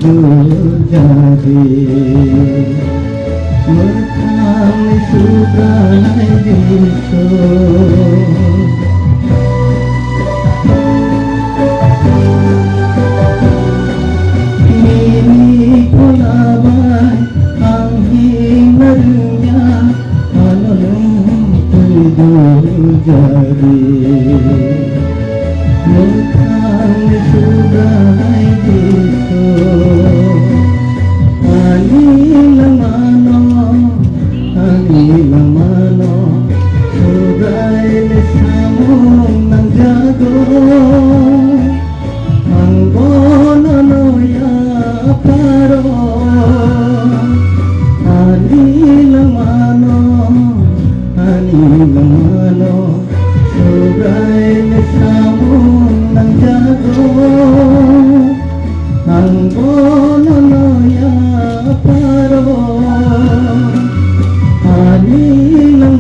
jadi Mekam subranai diso Mini kulabai ang hinarnya Anong jadi Mekam subranai diso Anilamano Sugai lisamong ng jago Ang bononoya paro Anilamano Sugai lisamong ng jago Ang bononoya paro Anilamano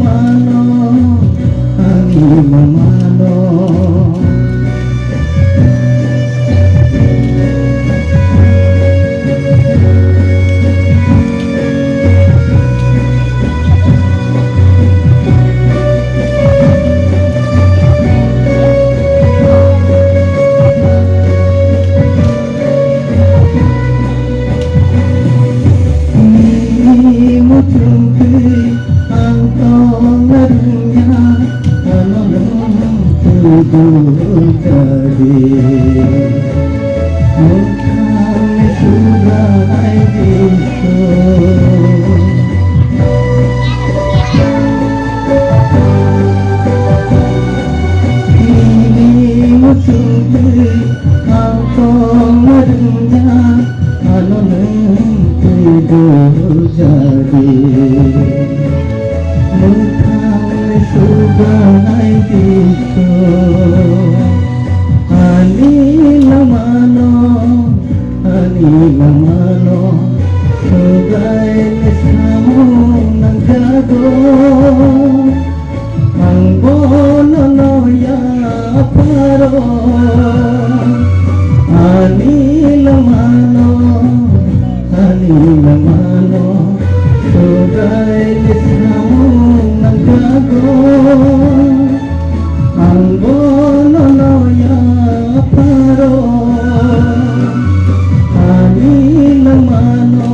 jadi Mekam subranai diso Ini musuhi ang tomarnya Anong tidur jadi Mekam subranai diso Anilamano Sugai lisamong ng jago Ang bononoya paro Anilamano Sugai lisamong ng jago Ang bononoya paro Anilamano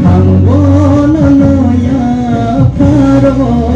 Ang bononoya paro